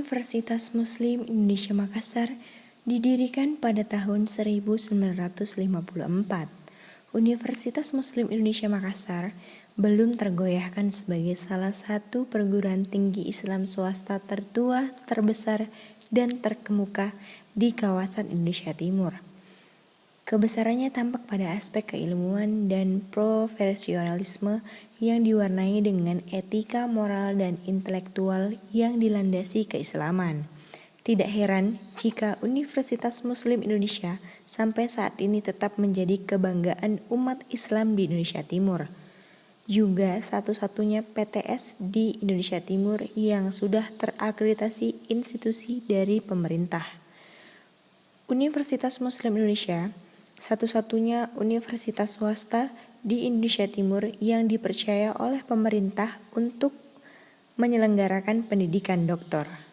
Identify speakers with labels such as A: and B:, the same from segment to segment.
A: Universitas Muslim Indonesia Makassar didirikan pada tahun 1954. Universitas Muslim Indonesia Makassar belum tergoyahkan sebagai salah satu perguruan tinggi Islam swasta tertua, terbesar, dan terkemuka di kawasan Indonesia Timur. Kebesarannya tampak pada aspek keilmuan dan profesionalisme yang diwarnai dengan etika, moral, dan intelektual yang dilandasi keislaman. Tidak heran jika Universitas Muslim Indonesia sampai saat ini tetap menjadi kebanggaan umat Islam di Indonesia Timur. Juga satu-satunya PTS di Indonesia Timur yang sudah terakreditasi institusi dari pemerintah. Universitas Muslim Indonesia satu-satunya universitas swasta di Indonesia Timur yang dipercaya oleh pemerintah untuk menyelenggarakan pendidikan doktor.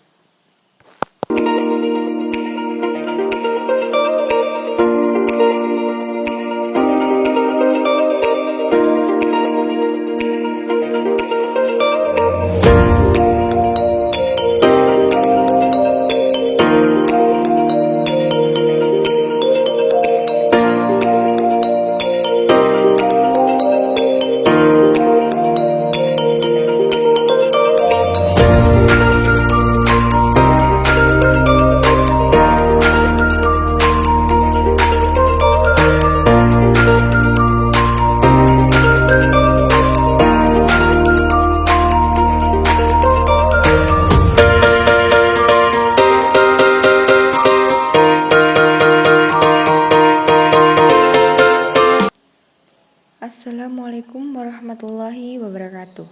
A: Assalamualaikum warahmatullahi wabarakatuh.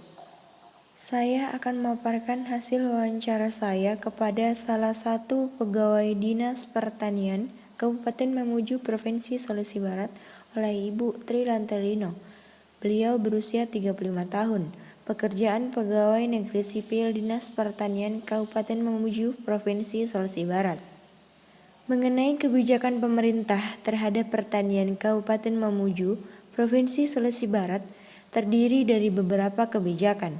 A: Saya akan memaparkan hasil wawancara saya kepada salah satu pegawai Dinas Pertanian Kabupaten Mamuju Provinsi Sulawesi Barat oleh Ibu Tri Lantelino. Beliau berusia 35 tahun, pekerjaan pegawai negeri sipil Dinas Pertanian Kabupaten Mamuju Provinsi Sulawesi Barat. Mengenai kebijakan pemerintah terhadap pertanian Kabupaten Mamuju Provinsi Sulawesi Barat terdiri dari beberapa kebijakan,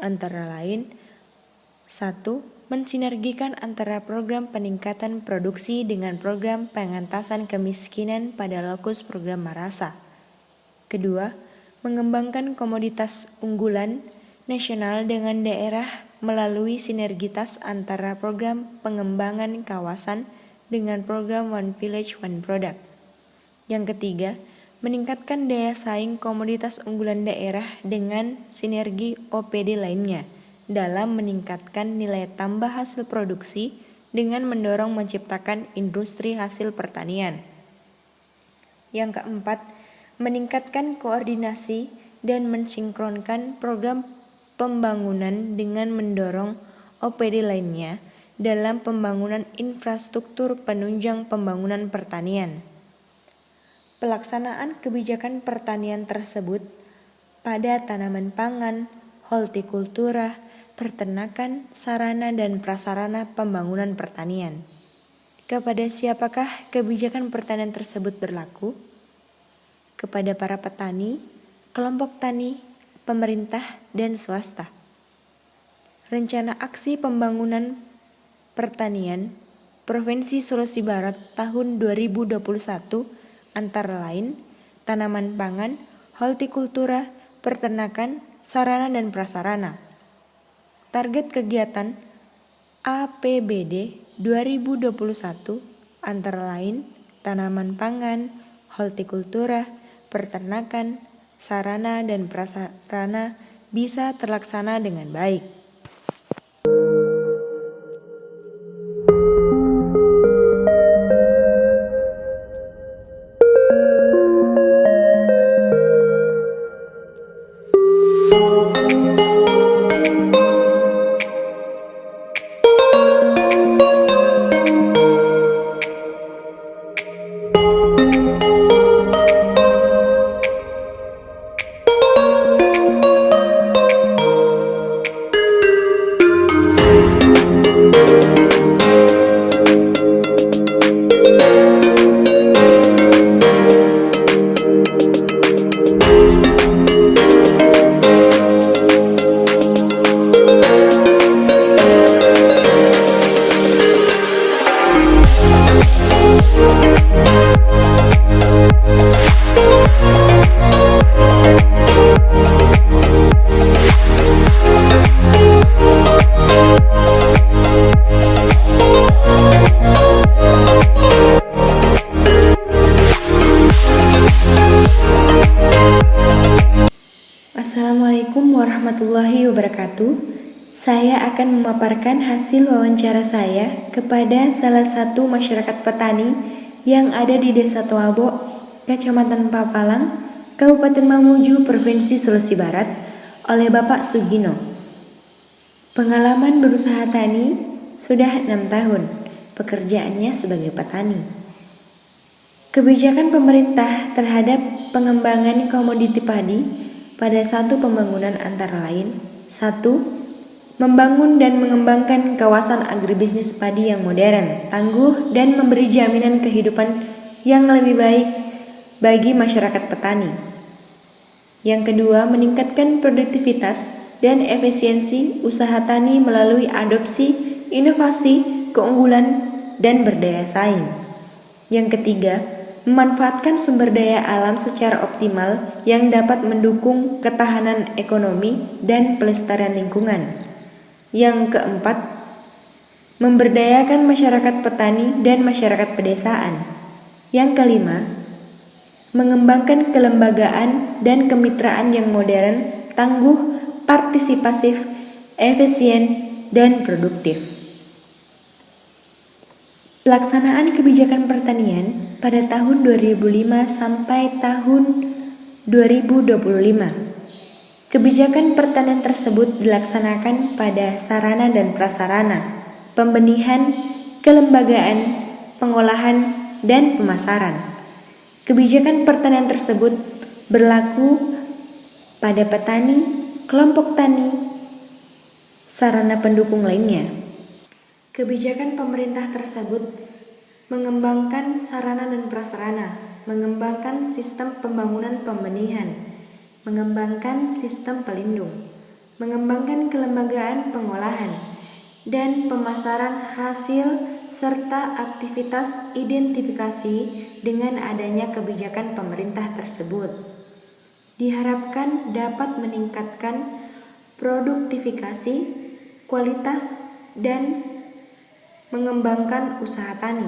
A: antara lain 1. Mensinergikan antara program peningkatan produksi dengan program pengentasan kemiskinan pada lokus program Marasa. 2. Mengembangkan komoditas unggulan nasional dengan daerah melalui sinergitas antara program pengembangan kawasan dengan program One Village One Product. Yang ketiga, meningkatkan daya saing komoditas unggulan daerah dengan sinergi OPD lainnya dalam meningkatkan nilai tambah hasil produksi dengan mendorong menciptakan industri hasil pertanian. Yang keempat, meningkatkan koordinasi dan mensinkronkan program pembangunan dengan mendorong OPD lainnya dalam pembangunan infrastruktur penunjang pembangunan pertanian. Pelaksanaan kebijakan pertanian tersebut pada tanaman pangan, hortikultura, peternakan, sarana dan prasarana pembangunan pertanian. Kepada siapakah kebijakan pertanian tersebut berlaku? Kepada para petani, kelompok tani, pemerintah, dan swasta. Rencana Aksi Pembangunan Pertanian Provinsi Sulawesi Barat tahun 2021 antara lain tanaman pangan, hortikultura, peternakan, sarana dan prasarana. Target kegiatan APBD 2021 antara lain tanaman pangan, hortikultura, peternakan, sarana dan prasarana bisa terlaksana dengan baik. warahmatullahi wabarakatuh. Saya akan memaparkan hasil wawancara saya kepada salah satu masyarakat petani yang ada di Desa Toabo, Kecamatan Papalang, Kabupaten Mamuju, Provinsi Sulawesi Barat, oleh Bapak Sugino. Pengalaman berusaha tani sudah 6 tahun, pekerjaannya sebagai petani. Kebijakan pemerintah terhadap pengembangan komoditi padi pada satu pembangunan antara lain: 1. Membangun dan mengembangkan kawasan agribisnis padi yang modern, tangguh, dan memberi jaminan kehidupan yang lebih baik bagi masyarakat petani. Yang kedua, meningkatkan produktivitas dan efisiensi usaha tani melalui adopsi, inovasi, keunggulan, dan berdaya saing. Yang ketiga, memanfaatkan sumber daya alam secara optimal yang dapat mendukung ketahanan ekonomi dan pelestarian lingkungan. Yang keempat, memberdayakan masyarakat petani dan masyarakat pedesaan. Yang kelima, mengembangkan kelembagaan dan kemitraan yang modern, tangguh, partisipasif, efisien, dan produktif. Pelaksanaan kebijakan pertanian pada tahun 2005 sampai tahun 2025. Kebijakan pertanian tersebut dilaksanakan pada sarana dan prasarana, pembenihan, kelembagaan, pengolahan, dan pemasaran. Kebijakan pertanian tersebut berlaku pada petani, kelompok tani, sarana pendukung lainnya. Kebijakan pemerintah tersebut mengembangkan sarana dan prasarana, mengembangkan sistem pembangunan pembenihan, mengembangkan sistem pelindung, mengembangkan kelembagaan pengolahan dan pemasaran hasil serta aktivitas identifikasi. Dengan adanya kebijakan pemerintah tersebut diharapkan dapat meningkatkan produktivitas, kualitas, dan mengembangkan usaha tani.